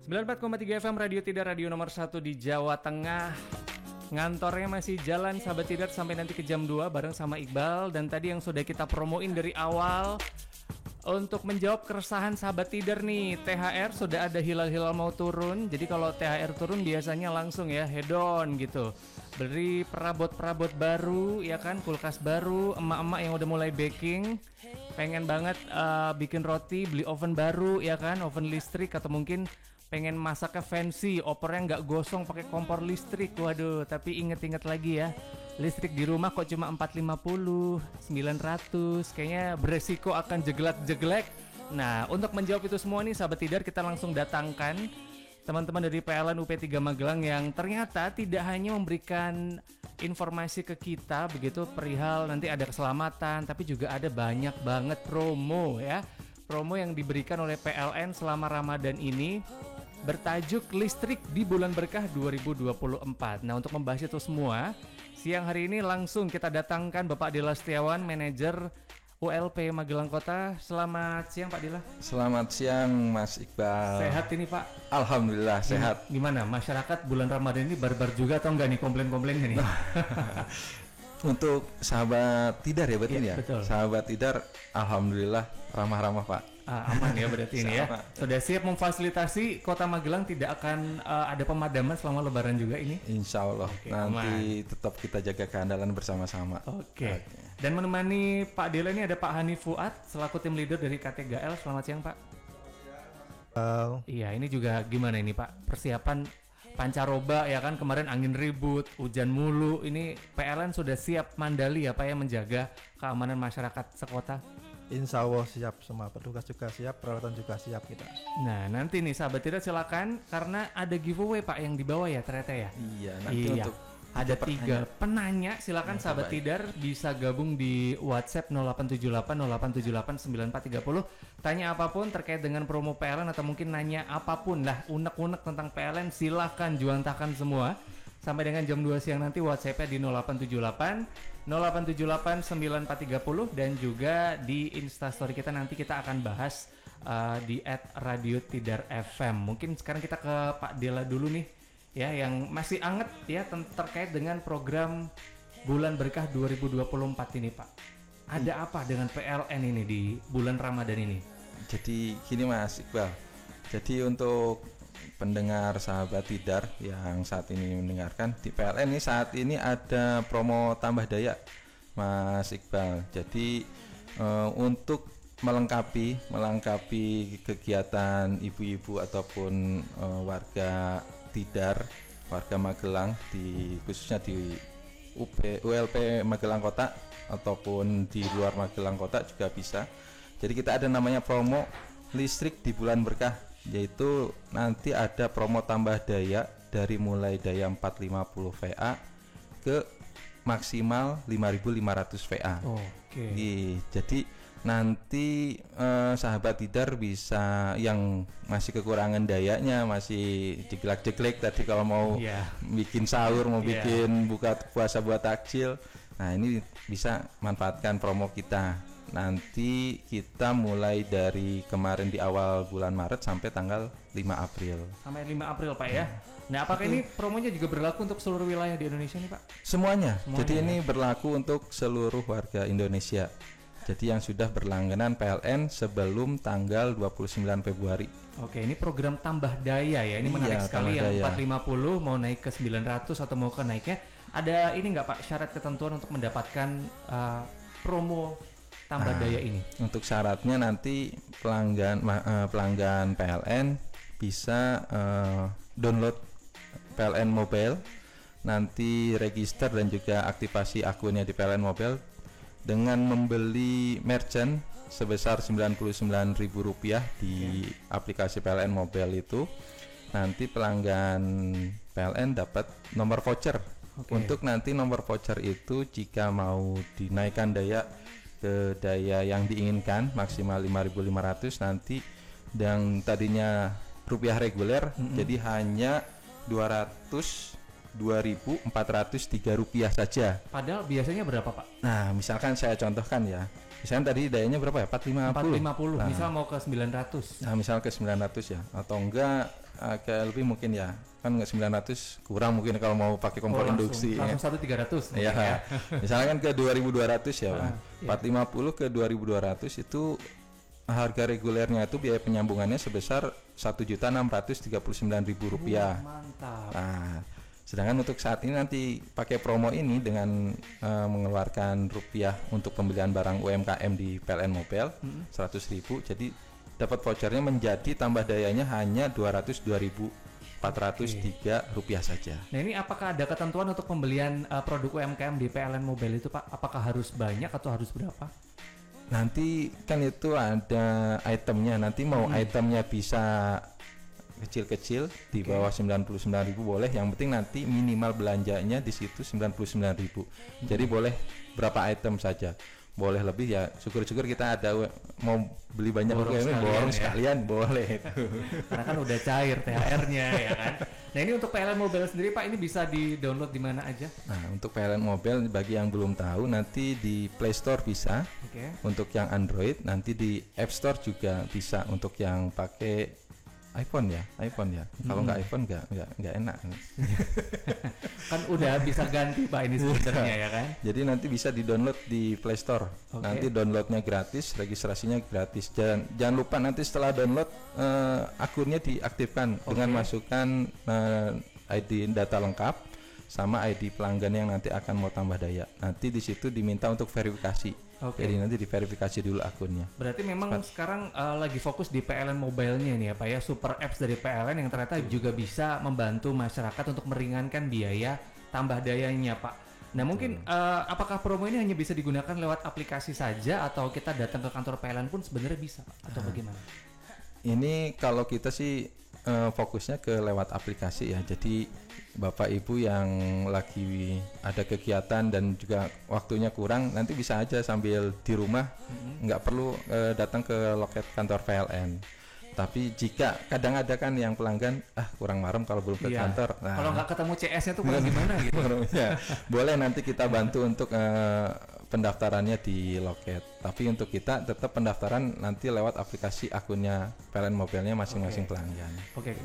94,3 FM Radio Tidar, radio nomor 1 di Jawa Tengah. Ngantornya masih jalan Sahabat Tidar sampai nanti ke jam 2 bareng sama Iqbal. Dan tadi yang sudah kita promoin dari awal, untuk menjawab keresahan Sahabat Tidar nih, THR sudah ada hilal-hilal mau turun. Jadi kalau THR turun biasanya langsung ya head on gitu, beli perabot-perabot baru ya kan, kulkas baru, emak-emak yang udah mulai baking, pengen banget bikin roti, beli oven baru ya kan, oven listrik, atau mungkin pengen masaknya fancy, opornya nggak gosong pakai kompor listrik. Waduh, tapi inget-inget lagi ya, listrik di rumah kok cuma 450, 900, kayaknya beresiko akan jeglek-jeglek. Nah, untuk menjawab itu semua nih Sahabat Tidar, kita langsung datangkan teman-teman dari PLN UP3 Magelang yang ternyata tidak hanya memberikan informasi ke kita begitu perihal nanti ada keselamatan, tapi juga ada banyak banget promo ya. Promo yang diberikan oleh PLN selama Ramadan ini bertajuk Listrik di Bulan Berkah 2024. Nah, untuk membahas itu semua, siang hari ini langsung kita datangkan Bapak Dila Setiawan, manajer ULP Magelang Kota. Selamat siang Pak Dila. Selamat siang Mas Iqbal. Sehat ini Pak? Alhamdulillah sehat. Gimana masyarakat bulan Ramadan ini barbar juga atau enggak nih komplain-komplainnya nih? Untuk Sahabat Tidar ya berarti ya? Betul. Sahabat Tidar alhamdulillah ramah-ramah Pak. Aman ya berarti ini ya. Sudah siap memfasilitasi Kota Magelang, tidak akan ada pemadaman selama Lebaran juga ini? Insya Allah. Oke, nanti aman. Tetap kita jaga keandalan bersama-sama. Oke. Dan menemani Pak Dela ini ada Pak Hanif Fuad selaku tim leader dari KTGL. Selamat siang Pak. Iya, ini juga gimana ini Pak persiapan pancaroba ya kan, kemarin angin ribut, hujan mulu. Ini PLN sudah siap mandali ya Pak ya, menjaga keamanan masyarakat sekota? Insya Allah siap, semua petugas juga siap, peralatan juga siap kita. Nah nanti nih Sahabat Tidar silakan, karena ada giveaway Pak yang dibawa ya ternyata ya. Iya, nanti untuk ada 3 penanya, silakan Sahabat Tidar bisa gabung di WhatsApp 0878 tanya apapun terkait dengan promo PLN atau mungkin nanya apapun lah, unek-unek tentang PLN, silakan juantahkan semua. Sampai dengan jam 2 siang nanti WhatsApp-nya di 0878 9430 dan juga di Instastory kita nanti kita akan bahas di @radiotidar_fm. Mungkin sekarang kita ke Pak Dela dulu nih ya, yang masih anget ya terkait dengan program Bulan Berkah 2024 ini Pak. Ada apa dengan PLN ini di bulan Ramadan ini? Jadi gini Mas Iqbal, jadi untuk pendengar Sahabat Tidar yang saat ini mendengarkan, di PLN ini saat ini ada promo tambah daya Mas Iqbal. Jadi untuk melengkapi kegiatan ibu-ibu ataupun warga Tidar, warga Magelang, khususnya di ULP Magelang Kota ataupun di luar Magelang Kota juga bisa. Jadi kita ada namanya promo listrik di bulan berkah, yaitu nanti ada promo tambah daya dari mulai daya 450 VA ke maksimal 5.500 VA. Oke. Jadi nanti Sahabat Tidar bisa yang masih kekurangan dayanya, masih jeglek-jeglek tadi kalau mau bikin sahur, mau bikin buka puasa buat takjil, nah ini bisa manfaatkan promo kita. Nanti kita mulai dari kemarin di awal bulan Maret sampai tanggal 5 April. Sampai 5 April Pak ya. Nah, apakah ini promonya juga berlaku untuk seluruh wilayah di Indonesia nih Pak? Semuanya. Jadi ini berlaku untuk seluruh warga Indonesia. Jadi yang sudah berlangganan PLN sebelum tanggal 29 Februari. Oke, ini program tambah daya ya. Ini menarik sekali yang 450 mau naik ke 900 atau mau ke naiknya. Ada ini nggak Pak syarat ketentuan untuk mendapatkan promo tambah daya ini? Untuk syaratnya nanti pelanggan PLN bisa download PLN Mobile, nanti register dan juga aktivasi akunnya di PLN Mobile dengan membeli merchant sebesar Rp99.000 di aplikasi PLN Mobile itu. Nanti pelanggan PLN dapat nomor voucher. Untuk nanti nomor voucher itu jika mau dinaikkan daya ke daya yang diinginkan maksimal 5.500, nanti yang tadinya rupiah reguler jadi hanya 200 Rp2.403 saja. Padahal biasanya berapa Pak? Nah, misalkan saya contohkan ya. Misalnya tadi dayanya berapa ya? 450. 450, Nah, misal mau ke 900. Nah, misal ke 900 ya, atau enggak agak lebih mungkin ya. Kan 900 kurang mungkin kalau mau pakai kompor induksi. Langsung 1.300 ya. Misalkan ke 2.200 ya, Pak. Iya. 450 ke 2.200 itu harga regulernya itu biaya penyambungannya sebesar Rp1.639.000. Mantap. Nah, sedangkan untuk saat ini nanti pakai promo ini dengan mengeluarkan rupiah untuk pembelian barang UMKM di PLN Mobile 100.000, jadi dapat vouchernya menjadi tambah dayanya hanya Rp202.403 saja. Nah ini apakah ada ketentuan untuk pembelian produk UMKM di PLN Mobile itu Pak? Apakah harus banyak atau harus berapa? Nanti kan itu ada itemnya, nanti mau itemnya bisa kecil-kecil di bawah 99.000 boleh, yang penting nanti minimal belanjanya di situ 99.000. Jadi boleh berapa item saja. Boleh lebih ya, syukur-syukur kita ada mau beli banyak borong sekalian boleh. Karena kan udah cair THR-nya ya kan. Nah ini untuk PLN Mobile sendiri Pak, ini bisa di-download di mana aja? Nah, untuk PLN Mobile bagi yang belum tahu nanti di Play Store bisa. Untuk yang Android, nanti di App Store juga bisa untuk yang pakai iPhone ya. Kalau nggak iPhone nggak enak. Kan udah bisa ganti Pak ini sebenarnya ya kan. Jadi nanti bisa di-download di Play Store. Nanti downloadnya gratis, registrasinya gratis. Jangan lupa nanti setelah download akunnya diaktifkan dengan masukkan ID data lengkap sama ID pelanggan yang nanti akan mau tambah daya. Nanti di situ diminta untuk verifikasi. Jadi nanti diverifikasi dulu akunnya. Berarti memang sekarang lagi fokus di PLN Mobile-nya nih ya Pak ya, super apps dari PLN yang ternyata juga bisa membantu masyarakat untuk meringankan biaya tambah dayanya Pak. Nah mungkin apakah promo ini hanya bisa digunakan lewat aplikasi saja atau kita datang ke kantor PLN pun sebenarnya bisa Pak? Atau bagaimana? Ini kalau kita sih fokusnya ke lewat aplikasi ya. Jadi Bapak Ibu yang lagi ada kegiatan dan juga waktunya kurang, nanti bisa aja sambil di rumah, nggak perlu datang ke loket kantor PLN. Tapi jika kadang ada kan yang pelanggan kurang marem kalau belum ke kantor. Nah, kalau nggak ketemu CS-nya tuh gimana gitu. Ya, boleh nanti kita bantu untuk pendaftarannya di loket. Tapi untuk kita tetap pendaftaran nanti lewat aplikasi akunnya PLN Mobile-nya masing-masing pelanggan.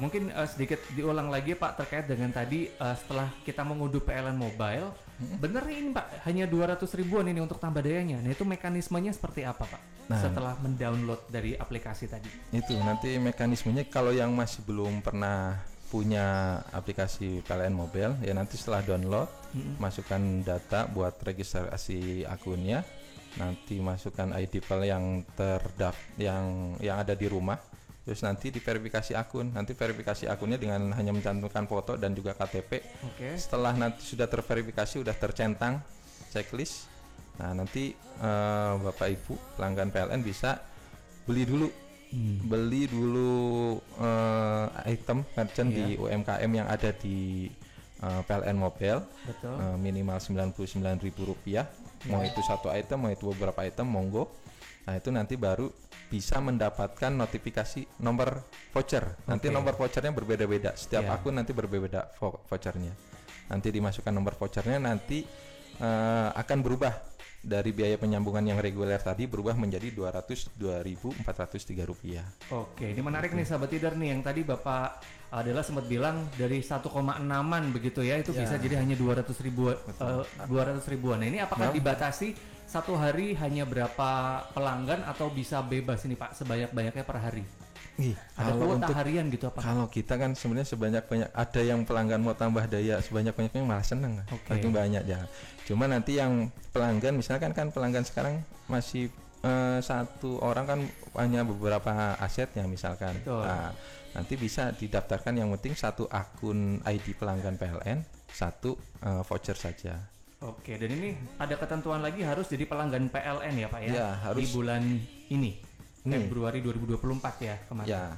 Mungkin sedikit diulang lagi Pak terkait dengan tadi setelah kita mengunduh PLN Mobile, bener ini Pak hanya 200 ribuan ini untuk tambah dayanya. Nah itu mekanismenya seperti apa Pak? Setelah mendownload dari aplikasi tadi. Itu nanti mekanismenya kalau yang masih belum pernah punya aplikasi PLN Mobile ya, nanti setelah download masukkan data buat registrasi akunnya, nanti masukkan ID file yang yang ada di rumah, terus nanti diverifikasi akun. Nanti verifikasi akunnya dengan hanya mencantumkan foto dan juga KTP. Setelah nanti sudah terverifikasi, sudah tercentang checklist, nah nanti Bapak Ibu pelanggan PLN bisa beli dulu item merchant di UMKM yang ada di PLN Mobile. Minimal Rp99.000. Mau itu satu item, mau itu beberapa item, monggo. Nah itu nanti baru bisa mendapatkan notifikasi nomor voucher. Nanti nomor vouchernya berbeda-beda. Setiap akun nanti berbeda vouchernya. Nanti dimasukkan nomor vouchernya, nanti akan berubah dari biaya penyambungan yang reguler tadi berubah menjadi Rp202.403. Ini menarik nih sahabat Tidar nih, yang tadi Bapak adalah sempat bilang dari 1,6an begitu ya, itu bisa jadi hanya 200 ribuan. Nah ini apakah dibatasi satu hari hanya berapa pelanggan atau bisa bebas ini Pak sebanyak-banyaknya per hari? Ada kuota harian gitu apa? Kalau kita kan sebenarnya sebanyak-banyak, ada yang pelanggan mau tambah daya sebanyak-banyaknya malah seneng, saking banyak ya. Cuma nanti yang pelanggan misalkan kan pelanggan sekarang masih satu orang kan hanya beberapa asetnya misalkan. Nah, nanti bisa didaftarkan yang penting satu akun ID pelanggan PLN, satu voucher saja. Dan ini ada ketentuan lagi harus jadi pelanggan PLN ya Pak ya? Ya harus. Di bulan ini. Februari 2024 ya kemarin. Ya,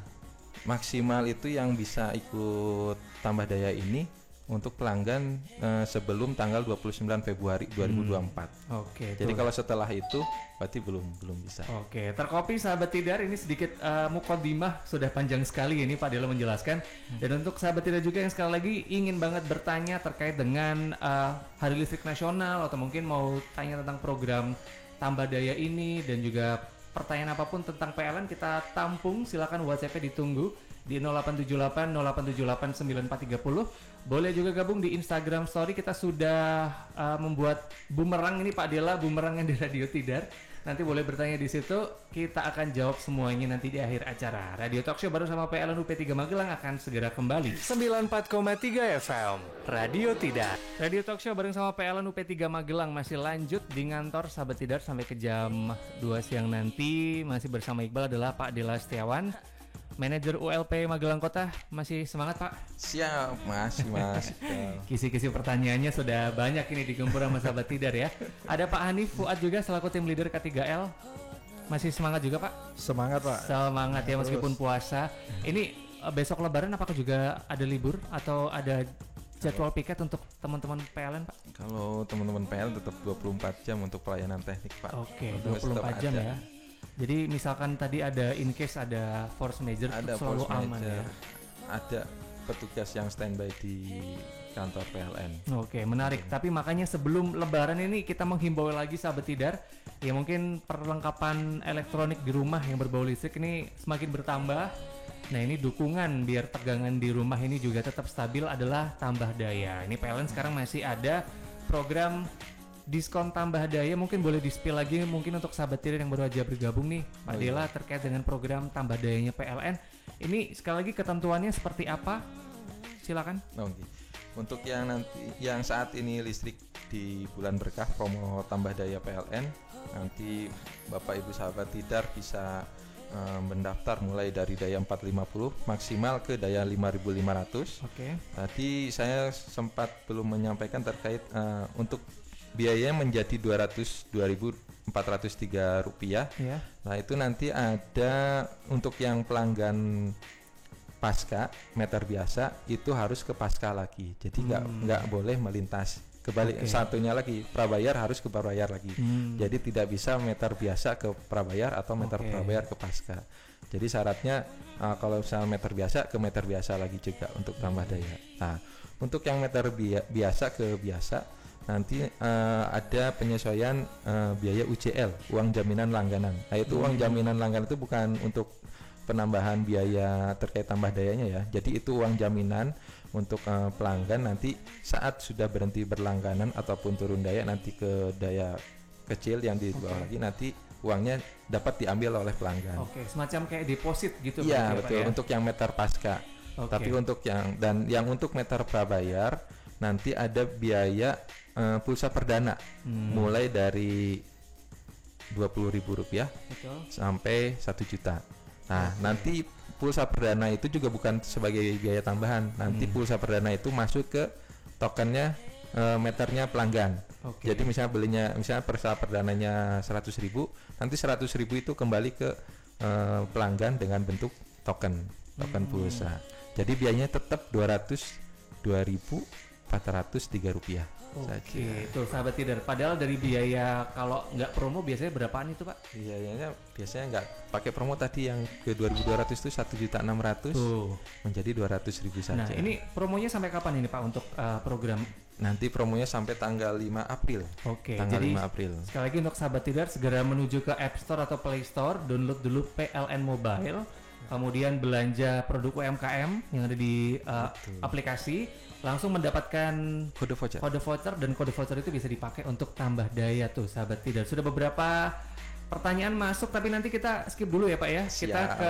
maksimal itu yang bisa ikut tambah daya ini untuk pelanggan sebelum tanggal 29 Februari 2024. Oke. Jadi tuh. kalau setelah itu berarti belum bisa. Oke, terkopi sahabat Tidar, ini sedikit mukodimah, sudah panjang sekali ini Pak Delo menjelaskan. Dan untuk sahabat Tidar juga yang sekali lagi ingin banget bertanya terkait dengan Hari Listrik Nasional atau mungkin mau tanya tentang program tambah daya ini dan juga pertanyaan apapun tentang PLN kita tampung, silakan WhatsApp-nya ditunggu di 0878 0878 9430. Boleh juga gabung di Instagram Story, kita sudah membuat bumerang ini Pak Dela, bumerang yang di Radio Tidar. Nanti boleh bertanya di situ, kita akan jawab semuanya nanti di akhir acara. Radio Talk Show baru sama PLN UP3 Magelang akan segera kembali. 94,3 FM Radio Tidar. Radio Talk Show bareng sama PLN UP3 Magelang masih lanjut di ngantor sahabat Tidar sampai ke jam 2 siang nanti. Masih bersama Iqbal adalah Pak Dela Setiawan, Manajer ULP Magelang Kota. Masih semangat Pak? Siap, masih. Kisi-kisi pertanyaannya sudah banyak ini digempur sama sahabat Tidar ya. Ada Pak Hanif Fuad juga selaku tim leader K3L. Masih semangat juga Pak? Semangat Pak. Semangat ya meskipun puasa. Ini besok Lebaran apakah juga ada libur atau ada jadwal piket untuk teman-teman PLN Pak? Kalau teman-teman PL tetap 24 jam untuk pelayanan teknik Pak. Oke, Terus 24 jam tetap ya. Jadi misalkan tadi ada in case ada force major ada selalu force aman major, ya. ada petugas yang standby di kantor PLN. Oke, menarik. Tapi makanya sebelum Lebaran ini kita menghimbau lagi sahabat Tidar, ya mungkin perlengkapan elektronik di rumah yang berbau listrik ini semakin bertambah. Nah ini dukungan biar tegangan di rumah ini juga tetap stabil adalah tambah daya. Ini PLN sekarang masih ada program diskon tambah daya, mungkin boleh di-spill lagi mungkin untuk sahabat Tidar yang baru aja bergabung nih Pak Dela terkait dengan program tambah dayanya PLN. Ini sekali lagi ketentuannya seperti apa? Silakan. Oke. Untuk yang saat ini listrik di bulan berkah promo tambah daya PLN, nanti Bapak Ibu sahabat Tidar bisa mendaftar mulai dari daya 450 maksimal ke daya 5500. Oke. Tadi saya sempat belum menyampaikan terkait untuk biayanya menjadi 2.403 rupiah. Ya. Nah itu nanti ada untuk yang pelanggan pasca meter biasa itu harus ke pasca lagi. Jadi nggak boleh melintas. Kebalik satunya lagi prabayar harus ke prabayar lagi. Jadi tidak bisa meter biasa ke prabayar atau meter prabayar ke pasca. Jadi syaratnya kalau misalnya meter biasa ke meter biasa lagi juga untuk tambah daya. Nah untuk yang meter biasa ke biasa nanti ada penyesuaian biaya UJL, uang jaminan langganan. Nah itu uang jaminan langganan itu bukan untuk penambahan biaya terkait tambah dayanya ya. Jadi itu uang jaminan untuk pelanggan nanti saat sudah berhenti berlangganan ataupun turun daya nanti ke daya kecil yang di bawah lagi, nanti uangnya dapat diambil oleh pelanggan. Oke, semacam kayak deposit gitu. Iya berarti ya, betul, Pak, ya? untuk yang meter pasca. Tapi untuk yang untuk meter prabayar nanti ada biaya pulsa perdana mulai dari Rp20.000 sampai 1 juta. Nah nanti pulsa perdana itu juga bukan sebagai biaya tambahan. Nanti pulsa perdana itu masuk ke tokennya meternya pelanggan. Jadi misalnya pulsa perdananya 100.000, nanti 100.000 itu kembali ke pelanggan dengan bentuk token pulsa. Jadi biayanya tetap Rp2.403 Oke, itu sahabat Tidar. Padahal dari biaya kalau nggak promo biasanya berapaan itu Pak? Biasanya nggak pakai promo tadi yang ke 2.200 itu 1.600.000 menjadi 200.000 saja. Nah ini promonya sampai kapan ini Pak untuk program? Nanti promonya sampai tanggal 5 April. Oke, tanggal jadi 5 April. Sekali lagi untuk sahabat Tidar segera menuju ke App Store atau Play Store, download dulu PLN Mobile, kemudian belanja produk UMKM yang ada di aplikasi. Langsung mendapatkan kode voucher dan kode voucher itu bisa dipakai untuk tambah daya tuh sahabat Tidar. Sudah beberapa pertanyaan masuk tapi nanti kita skip dulu ya Pak ya. Siap. Kita ke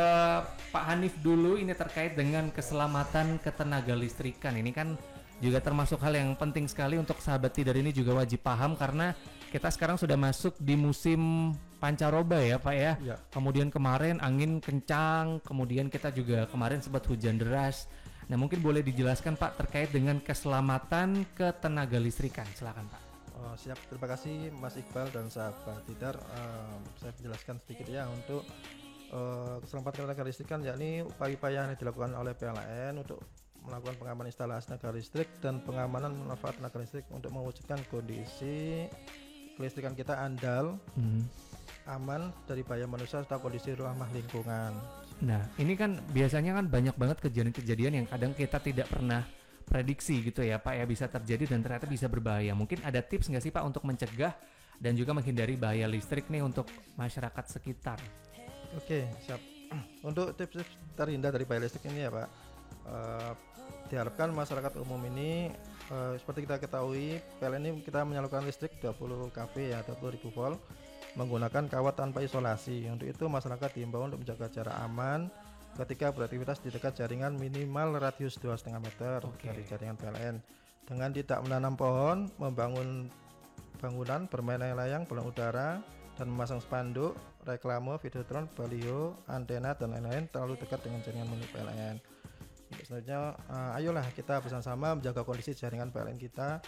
Pak Hanif dulu, ini terkait dengan keselamatan ketenaga listrikan. Ini kan juga termasuk hal yang penting sekali untuk sahabat Tidar ini juga wajib paham karena kita sekarang sudah masuk di musim pancaroba ya Pak ya. Kemudian kemarin angin kencang, kemudian kita juga kemarin sempat hujan deras. Nah mungkin boleh dijelaskan Pak terkait dengan keselamatan ketenaga listrikan, silakan Pak. Siap, terima kasih Mas Iqbal dan sahabat Tidar. Saya menjelaskan sedikit ya untuk keselamatan ketenaga listrikan, yakni upaya-upaya yang dilakukan oleh PLN untuk melakukan pengamanan instalasi tenaga listrik dan pengamanan manfaat tenaga listrik untuk mewujudkan kondisi kelistrikan kita andal, aman dari bahaya manusia serta kondisi ramah lingkungan. Nah, ini kan biasanya kan banyak banget kejadian-kejadian yang kadang kita tidak pernah prediksi gitu ya Pak ya, bisa terjadi dan ternyata bisa berbahaya. Mungkin ada tips nggak sih Pak untuk mencegah dan juga menghindari bahaya listrik nih untuk masyarakat sekitar? Oke, siap. Untuk tips-tips terhindar dari bahaya listrik ini ya Pak, diharapkan masyarakat umum ini seperti kita ketahui PLN ini kita menyalurkan listrik 20 kV ya, 20.000 volt menggunakan kawat tanpa isolasi. Untuk itu masyarakat diimbau untuk menjaga jarak aman ketika beraktivitas di dekat jaringan minimal radius 2,5 meter dari jaringan PLN, dengan tidak menanam pohon, membangun bangunan, bermain layang-layang, balon udara, dan memasang spanduk, reklame, videotron, baliho, antena, dan lain-lain terlalu dekat dengan jaringan milik PLN. Selanjutnya, ayolah kita bersama-sama menjaga kondisi jaringan PLN kita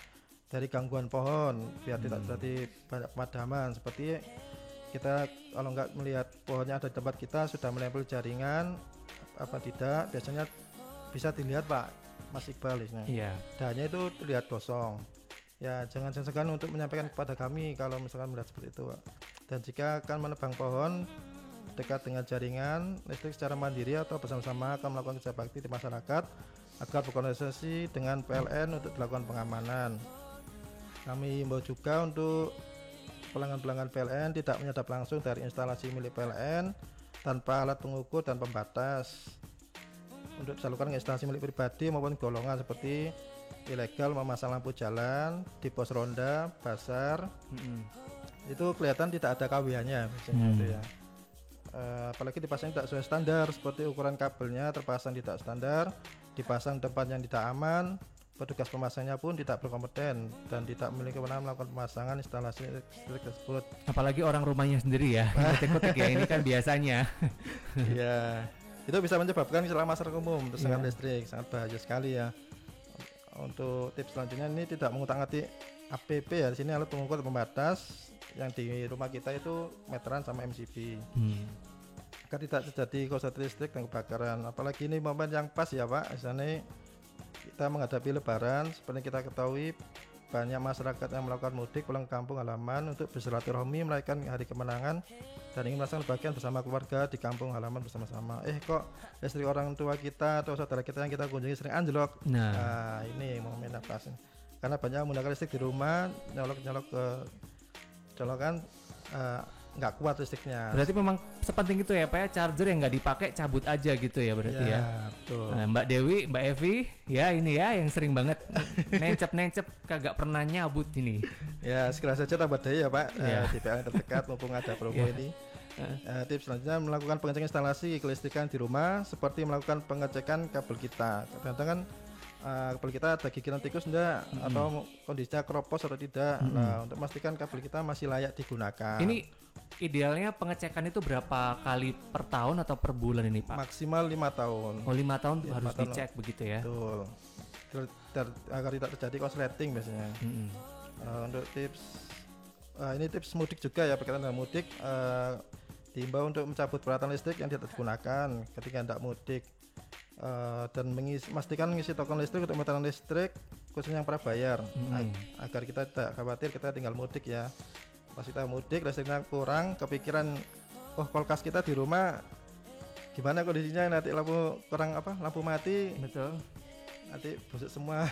dari gangguan pohon biar tidak terjadi banyak pemadaman. Seperti kita kalau nggak melihat pohonnya ada di tempat kita sudah menempel jaringan apa tidak, biasanya bisa dilihat Pak Mas Iqbal Iya. dahannya itu terlihat kosong. Ya jangan segan untuk menyampaikan kepada kami kalau misalkan melihat seperti itu Pak. Dan jika akan menebang pohon dekat dengan jaringan listrik secara mandiri atau bersama-sama akan melakukan kerja bakti di masyarakat agar berkoordinasi dengan PLN untuk dilakukan pengamanan. Kami himbau juga untuk pelanggan-pelanggan PLN tidak menyadap langsung dari instalasi milik PLN tanpa alat pengukur dan pembatas untuk disalurkan ke instalasi milik pribadi maupun golongan seperti ilegal memasang lampu jalan di pos ronda, pasar. Itu kelihatan tidak ada KWH-nya biasanya itu ya. Apalagi dipasang tidak sesuai standar seperti ukuran kabelnya terpasang tidak standar, dipasang tempat yang tidak aman. Petugas pemasangnya pun tidak berkompeten dan tidak memiliki kewenangan melakukan pemasangan instalasi listrik tersebut. Apalagi orang rumahnya sendiri ya, kutik-kutik ya, ini kan biasanya. Iya, itu bisa menyebabkan kecelakaan masyarakat umum tersengat listrik, sangat bahaya sekali ya. Untuk tips selanjutnya ini tidak mengutak-atik APP ya, di sini alat pengukur pembatas yang di rumah kita itu meteran sama MCB. Agar tidak terjadi korsleting listrik dan kebakaran. Apalagi ini momen yang pas ya Pak, misalnya kita menghadapi lebaran, seperti kita ketahui banyak masyarakat yang melakukan mudik pulang ke kampung halaman untuk bersilaturahmi merayakan hari kemenangan dan ingin merasakan bagian bersama keluarga di kampung halaman bersama-sama. Kok listrik orang tua kita atau saudara kita yang kita kunjungi sering anjlok. Nah ini momen yang pas karena banyak menggunakan listrik di rumah, nyolok ke colokan nggak kuat listriknya. Berarti memang sepenting itu ya Pak ya, charger yang nggak dipakai cabut aja gitu ya berarti ya. Betul. Nah, Mbak Dewi, Mbak Evi, ya ini ya yang sering banget nencep kagak pernah nyabut ini. Ya segera saja tambah daya ya Pak di PLN terdekat mumpung ada promo ini. Tips selanjutnya melakukan pengecekan instalasi kelistrikan di rumah seperti melakukan pengecekan kabel kita. Kadang-kadang kan kabel kita ada gigitan tikus enggak atau kondisinya keropos atau tidak. Nah untuk memastikan kabel kita masih layak digunakan. Ini idealnya pengecekan itu berapa kali per tahun atau per bulan ini Pak? Maksimal 5 tahun. Oh 5 tahun harus 5 tahun dicek begitu ya? Betul. Agar tidak terjadi korsleting biasanya. Untuk tips ini tips mudik juga ya, berkaitan dengan mudik, diimbau untuk mencabut peralatan listrik yang tidak digunakan ketika hendak mudik, dan memastikan mengisi token listrik untuk meteran listrik khususnya yang prabayar, agar kita tidak khawatir kita tinggal mudik ya. Pas kita mudik listriknya kurang, kepikiran kulkas kita di rumah gimana kondisinya, nanti lampu kurang lampu mati, Betul. nanti busuk semua.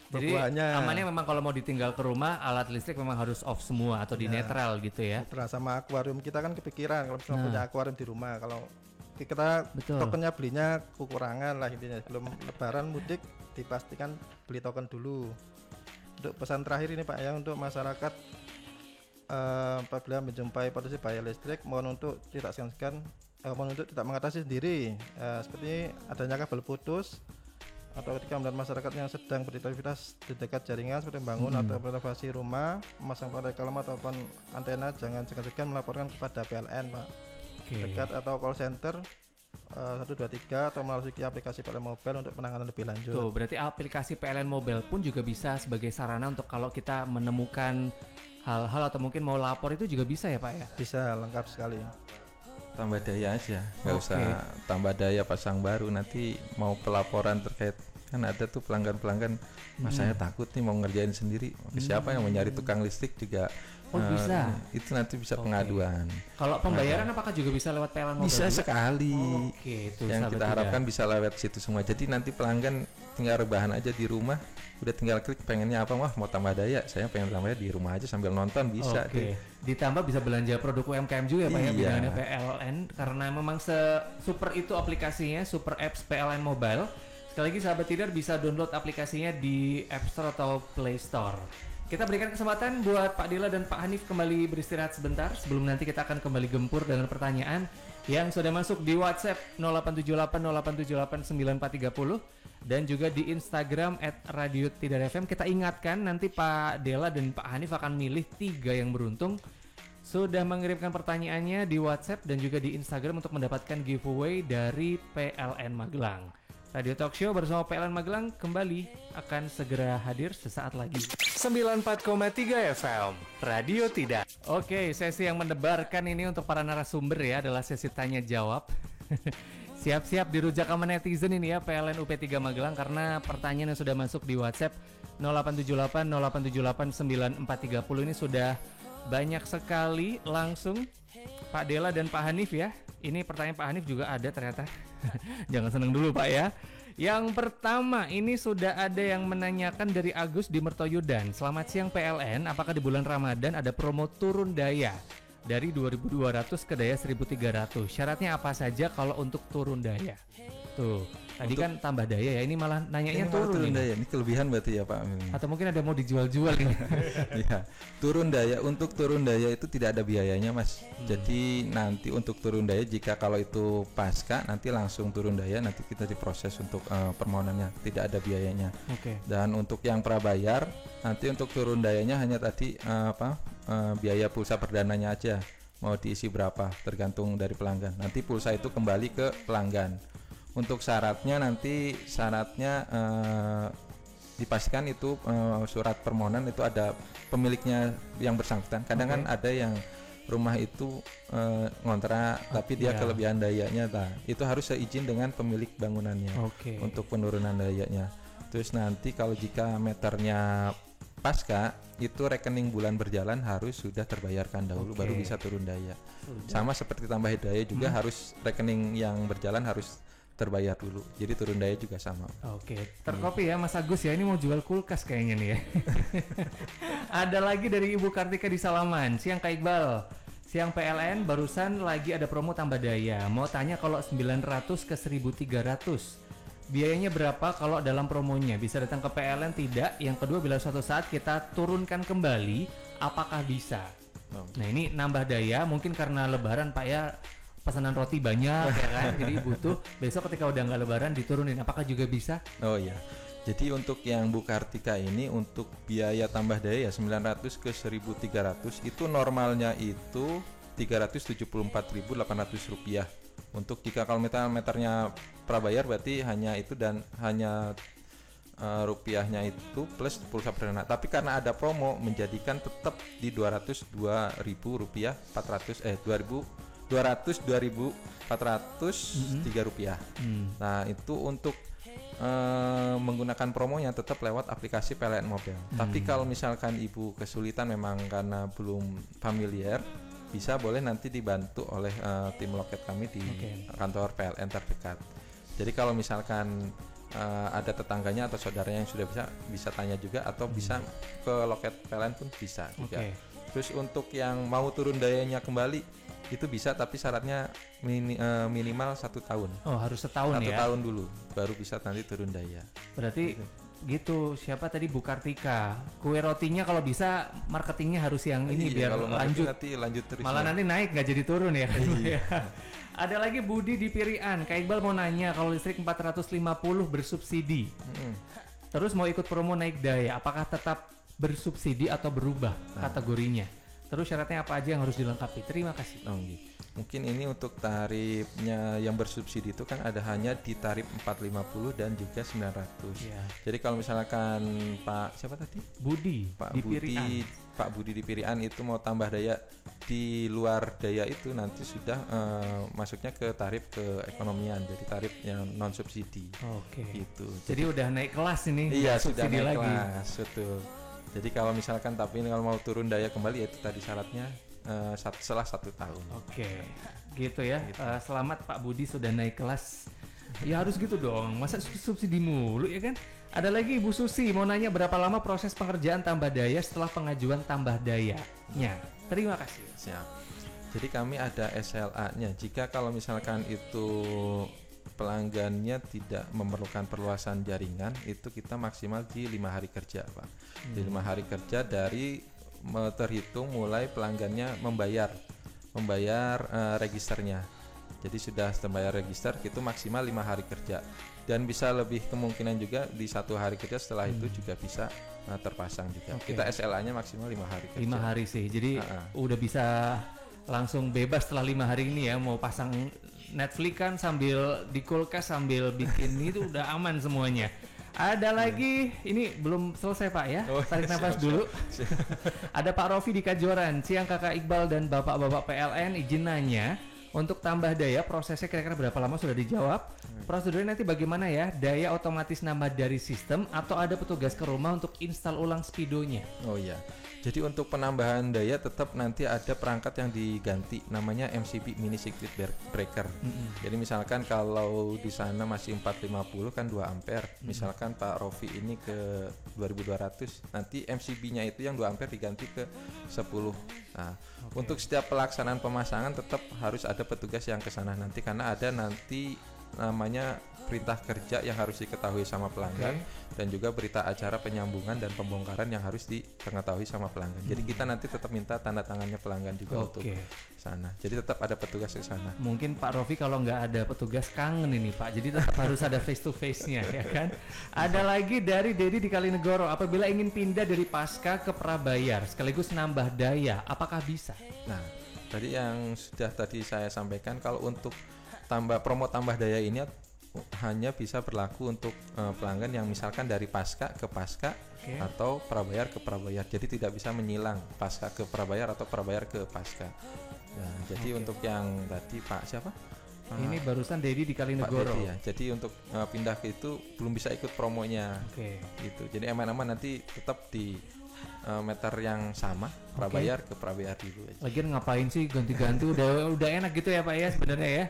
Jadi amannya memang kalau mau ditinggal ke rumah alat listrik memang harus off semua atau di netral gitu ya. Netral. Sama akuarium kita kan kepikiran kalau misalnya punya akuarium di rumah, kalau kita tokennya belinya kekurangan lah intinya. Sebelum lebaran mudik dipastikan beli token dulu. Untuk pesan terakhir ini Pak ya, untuk masyarakat apabila menjumpai potensi bahaya listrik, mohon untuk tidak segan-segan, mohon untuk tidak mengatasi sendiri, seperti adanya kabel putus atau ketika melihat masyarakat yang sedang beraktivitas di dekat jaringan seperti membangun atau renovasi rumah, memasang panel reklame ataupun antena, jangan segan-segan melaporkan kepada PLN Pak dekat atau call center 123 atau melalui aplikasi PLN Mobile untuk penanganan lebih lanjut. Tuh, berarti aplikasi PLN Mobile pun juga bisa sebagai sarana untuk kalau kita menemukan hal-hal atau mungkin mau lapor itu juga bisa ya Pak ya? Bisa, lengkap sekali. Tambah daya aja, nggak usah tambah daya pasang baru, nanti mau pelaporan terkait Kan ada tuh pelanggan-pelanggan, mas saya takut nih mau ngerjain sendiri. Siapa yang mau nyari tukang listrik juga? Oh, bisa. Itu nanti bisa pengaduan. Kalau pembayaran apakah juga bisa lewat PLN Mobile? Bisa juga? sekali. Oke, itu Yang sahabat kita Tidak. harapkan bisa lewat situ semua. Jadi nanti pelanggan tinggal rebahan aja di rumah, udah tinggal klik pengennya apa, wah mau tambah daya, saya pengen tambah daya di rumah aja sambil nonton bisa. Oke. Ditambah bisa belanja produk UMKM juga ya Pak ya, Iya. binangannya PLN, karena memang super itu aplikasinya, super apps PLN Mobile. Sekali lagi sahabat Tidar bisa download aplikasinya di App Store atau Play Store. Kita berikan kesempatan buat Pak Dela dan Pak Hanif kembali beristirahat sebentar sebelum nanti kita akan kembali gempur dengan pertanyaan yang sudah masuk di WhatsApp 0878 dan juga di Instagram @radio_tidar_fm. Kita ingatkan nanti Pak Dela dan Pak Hanif akan milih 3 yang beruntung sudah mengirimkan pertanyaannya di WhatsApp dan juga di Instagram untuk mendapatkan giveaway dari PLN Magelang. Radio Talk Show bersama PLN Magelang kembali akan segera hadir sesaat lagi. 94,3 FM Radio Tidak. Oke, sesi yang mendebarkan ini untuk para narasumber ya adalah sesi tanya jawab. Siap-siap dirujak sama netizen ini ya PLN UP3 Magelang karena pertanyaan yang sudah masuk di WhatsApp 0878 ini sudah banyak sekali langsung. Pak Dela dan Pak Hanif ya. Ini pertanyaan Pak Hanif juga ada ternyata. Jangan seneng dulu Pak ya. Yang pertama ini sudah ada yang menanyakan dari Agus di Mertoyudan. Selamat siang PLN, apakah di bulan Ramadan ada promo turun daya dari 2.200 ke daya 1.300? Syaratnya apa saja kalau untuk turun daya? Tuh, tadi kan tambah daya ya, ini malah nanyanya Ini malah turun ini. daya. Ini kelebihan berarti ya Pak. Atau mungkin ada mau dijual-jual ini. Ya, turun daya, untuk turun daya itu tidak ada biayanya Mas. Jadi nanti untuk turun daya jika kalau itu pasca nanti langsung turun daya, nanti kita diproses untuk permohonannya, tidak ada biayanya. Oke. Dan untuk yang prabayar nanti untuk turun dayanya hanya tadi biaya pulsa perdananya aja mau diisi berapa tergantung dari pelanggan. Nanti pulsa itu kembali ke pelanggan. Untuk syaratnya dipastikan itu surat permohonan itu ada pemiliknya yang bersangkutan. Kadang kan ada yang rumah itu ngontrak tapi dia kelebihan dayanya, itu harus seizin dengan pemilik bangunannya untuk penurunan dayanya. Terus nanti kalau jika meternya pasca itu rekening bulan berjalan harus sudah terbayarkan dahulu baru bisa turun daya. Sama seperti tambah daya juga harus rekening yang berjalan harus terbayar dulu, jadi turun daya juga sama. Oke, terkopi ya Mas Agus ya, ini mau jual kulkas kayaknya nih ya. Ada lagi dari Ibu Kartika di Salaman. Siang Kak Iqbal, siang PLN barusan lagi ada promo tambah daya. Mau tanya kalau 900 ke 1300 biayanya berapa kalau dalam promonya? Bisa datang ke PLN tidak? Yang kedua, bila suatu saat kita turunkan kembali, apakah bisa? Nah ini nambah daya, mungkin karena lebaran Pak ya, pesanan roti banyak ya kan, jadi butuh besok ketika udah nggak lebaran diturunin, apakah juga bisa? Oh iya, jadi untuk yang Bu Kartika ini untuk biaya tambah daya 900 ke 1300 itu normalnya itu 374.800 rupiah. Untuk jika kalau meternya prabayar berarti hanya itu dan hanya rupiahnya itu plus pulsa perdana. Tapi karena ada promo menjadikan tetap di 202.000 rupiah 202.403 rupiah. Nah itu untuk menggunakan promonya tetap lewat aplikasi PLN Mobile. Tapi kalau misalkan Ibu kesulitan memang karena belum familiar, bisa boleh nanti dibantu oleh tim loket kami di kantor PLN terdekat. Jadi kalau misalkan ada tetangganya atau saudaranya yang sudah bisa tanya juga atau bisa ke loket PLN pun bisa juga. Terus untuk yang mau turun dayanya kembali itu bisa, tapi syaratnya minimal 1 tahun. Oh harus setahun ya? 1 tahun dulu baru bisa nanti turun daya. Berarti gitu. Siapa tadi Bu Kartika? Kue rotinya kalau bisa marketingnya harus yang ini biar kalau lanjut. lanjut terus. Malah nanti naik nggak jadi turun ya. Ada lagi Budi di Pirian. Kak Iqbal mau nanya, kalau listrik 450 bersubsidi, terus mau ikut promo naik daya, apakah tetap bersubsidi atau berubah kategorinya? Terus syaratnya apa aja yang harus dilengkapi? Terima kasih. Oh, gitu. Mungkin ini untuk tarifnya yang bersubsidi itu kan ada hanya di tarif 450 dan juga 900. Iya. Jadi kalau misalkan Pak siapa tadi? Budi Pak di Budi, Pirian. Pak Budi di Pirian itu mau tambah daya di luar daya itu nanti sudah masuknya ke tarif keekonomian, jadi tarif yang non subsidi. Oke. Gitu. Jadi udah naik kelas ini. Iya, nggak sudah subsidi naik lagi. kelas, betul. Jadi kalau misalkan tapi kalau mau turun daya kembali itu tadi syaratnya setelah 1 tahun. Oke, gitu ya. Selamat Pak Budi sudah naik kelas. Ya harus gitu dong. Masa subsidi mulu ya kan? Ada lagi Ibu Susi mau nanya berapa lama proses pengerjaan tambah daya setelah pengajuan tambah dayanya. Terima kasih. Siap. Jadi kami ada SLA-nya. Jika kalau misalkan itu pelanggannya tidak memerlukan perluasan jaringan, itu kita maksimal di 5 hari kerja, Pak. Di 5 hari kerja dari terhitung mulai pelanggannya membayar registernya. Jadi sudah membayar register itu maksimal 5 hari kerja, dan bisa lebih kemungkinan juga di 1 hari kerja setelah itu juga bisa terpasang juga. Oke. Kita SLA-nya maksimal 5 hari kerja. 5 hari sih. Jadi udah bisa langsung bebas setelah 5 hari ini ya, mau pasang Netflix kan sambil di kulkas sambil bikin itu udah aman semuanya. Ada lagi, ini belum selesai Pak ya, Oh, tarik nafas dulu. Ada Pak Rofi di Kajoran, siang Kakak Iqbal dan Bapak-Bapak PLN, izin nanya, untuk tambah daya prosesnya kira-kira berapa lama? Sudah dijawab. Prosedurnya nanti bagaimana ya? Daya otomatis nambah dari sistem atau ada petugas ke rumah untuk install ulang speedonya? Oh iya. Jadi untuk penambahan daya tetap nanti ada perangkat yang diganti, namanya MCB mini circuit breaker. Jadi misalkan kalau di sana masih 450 kan 2 ampere. Misalkan Pak Rofi ini ke 2200, nanti MCB-nya itu yang 2 ampere diganti ke 10. Nah, untuk setiap pelaksanaan pemasangan tetap harus ada petugas yang ke sana nanti, karena ada nanti namanya perintah kerja yang harus diketahui sama pelanggan, dan juga berita acara penyambungan dan pembongkaran yang harus diketahui sama pelanggan. Jadi kita nanti tetap minta tanda tangannya pelanggan juga untuk sana. Jadi tetap ada petugas ke sana. Mungkin Pak Rofi kalau nggak ada petugas kangen ini Pak, jadi tetap harus ada face to face-nya ya kan. Ada lagi dari Dedi di Kalinegoro, apabila ingin pindah dari Pasca ke Prabayar sekaligus nambah daya, apakah bisa? Nah, tadi yang sudah tadi saya sampaikan, kalau untuk promo tambah daya ini hanya bisa berlaku untuk pelanggan yang misalkan dari Pasca ke Pasca atau Prabayar ke Prabayar. Jadi tidak bisa menyilang Pasca ke Prabayar atau Prabayar ke Pasca. Nah, jadi untuk yang tadi Pak siapa? Ini barusan Dedi di Pak Kalinegoro. Dedi ya. Jadi untuk pindah ke itu belum bisa ikut promonya. Gitu. Jadi aman-aman nanti tetap di meter yang sama, Prabayar ke Prabayar dulu aja. Lagian ngapain sih ganti-ganti, udah enak gitu ya Pak ya sebenarnya ya.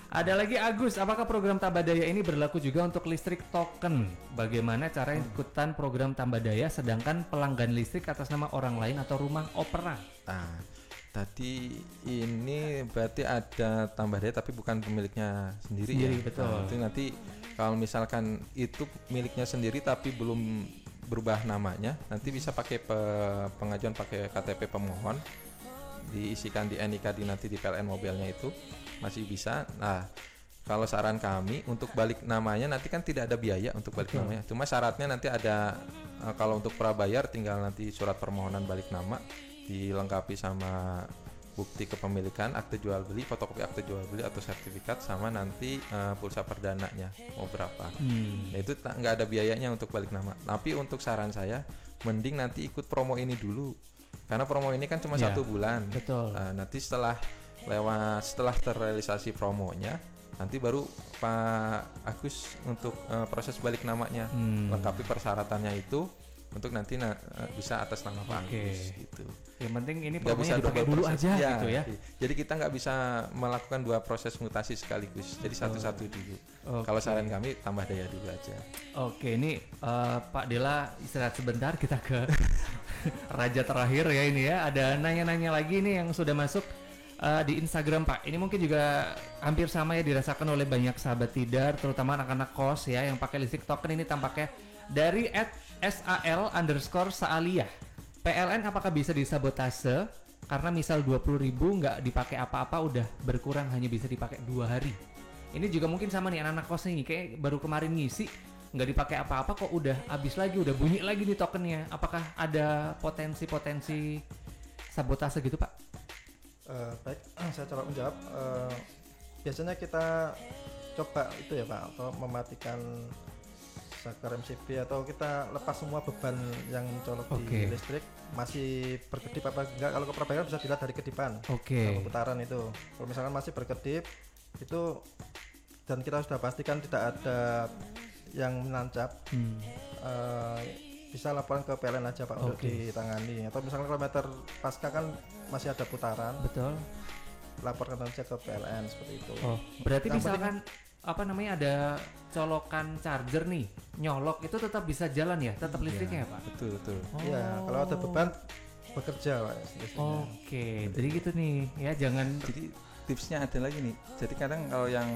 Ada lagi Agus, apakah program tambah daya ini berlaku juga untuk listrik token? Bagaimana cara ikutan program tambah daya sedangkan pelanggan listrik atas nama orang lain atau rumah operan? Nah, tadi ini berarti ada tambah daya tapi bukan pemiliknya sendiri ya. Betul. Nah, itu nanti kalau misalkan itu miliknya sendiri tapi belum berubah namanya, nanti bisa pakai pengajuan pakai KTP pemohon, diisikan di NIK nanti di PLN mobilnya itu masih bisa. Nah, kalau saran kami untuk balik namanya nanti kan tidak ada biaya untuk balik namanya. Cuma syaratnya nanti ada kalau untuk prabayar tinggal nanti surat permohonan balik nama dilengkapi sama bukti kepemilikan, akte jual beli, fotokopi akte jual beli atau sertifikat, sama nanti pulsa perdananya mau berapa. Nah, itu nggak ada biayanya untuk balik nama. Tapi untuk saran saya mending nanti ikut promo ini dulu. Karena promo ini kan cuma 1 bulan. Betul. Nanti setelah terrealisasi promonya, nanti baru Pak Agus untuk proses balik namanya, lengkapi persyaratannya itu untuk nanti bisa atas nama Pak Agus gitu. Yang penting ini Nggak promonya bisa dipakai double dulu proses. aja Ya, gitu ya. Jadi kita nggak bisa melakukan 2 proses mutasi sekaligus. Jadi satu-satu dulu. Kalau saran kami tambah daya dulu aja. Oke, ini Pak Dela istirahat sebentar, kita ke raja terakhir ya ini ya. Ada nanya-nanya lagi nih yang sudah masuk di Instagram Pak. Ini mungkin juga hampir sama ya dirasakan oleh banyak sahabat Tidar, terutama anak-anak kos ya yang pakai listrik token ini. Tampaknya dari @sal_saaliyah. PLN apakah bisa disabotase karena misal 20.000 nggak dipakai apa-apa udah berkurang hanya bisa dipakai 2 hari. Ini juga mungkin sama nih anak-anak kos ini, kayak baru kemarin ngisi nggak dipakai apa-apa kok udah habis lagi, udah bunyi lagi nih tokennya. Apakah ada potensi sabotase gitu Pak? Baik, saya coba menjawab. Biasanya kita coba itu ya Pak, atau mematikan saklar MCB atau kita lepas semua beban yang colok di listrik, masih berkedip apa enggak. Kalau keperabaikan bisa dilihat dari kedipan, kalau putaran itu. Kalau misalkan masih berkedip itu dan kita sudah pastikan tidak ada yang menancap, bisa laporan ke PLN aja Pak untuk ditangani. Atau misalkan kilometer pasca kan masih ada putaran, betul, laporkan aja ke PLN seperti itu. Berarti yang misalkan apa namanya ada colokan charger nih nyolok, itu tetap bisa jalan ya, tetap listriknya ya Pak? Betul. Iya, kalau ada beban bekerja Pak listriknya. Jadi gitu nih ya, jangan. Jadi tipsnya ada lagi nih. Jadi kadang kalau yang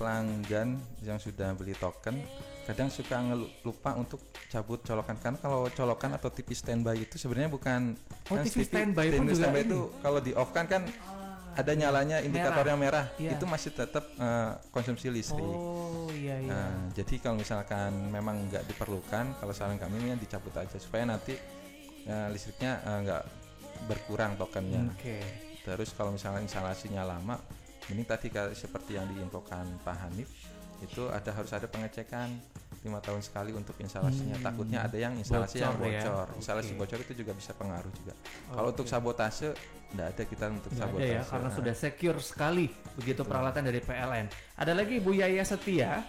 pelanggan yang sudah beli token kadang suka lupa untuk cabut colokan, kan kalau colokan atau TV standby itu sebenarnya bukan TV standby pun juga standby itu kalau di off kan ada nyalanya indikatornya merah. Itu masih tetap konsumsi listrik. Jadi kalau misalkan memang nggak diperlukan, kalau saran kami ini dicabut aja supaya nanti listriknya nggak berkurang tokennya. Terus kalau misalnya instalasinya lama, ini tadi seperti yang diinfokan Pak Hanif, itu harus ada pengecekan 5 tahun sekali untuk instalasinya. Takutnya ada yang instalasi yang bocor. Instalasi bocor itu juga bisa pengaruh juga. Kalau untuk sabotase enggak ada kita untuk sabotase. Ada ya, karena sudah secure sekali begitu peralatan dari PLN. Ada lagi Bu Yaya Setia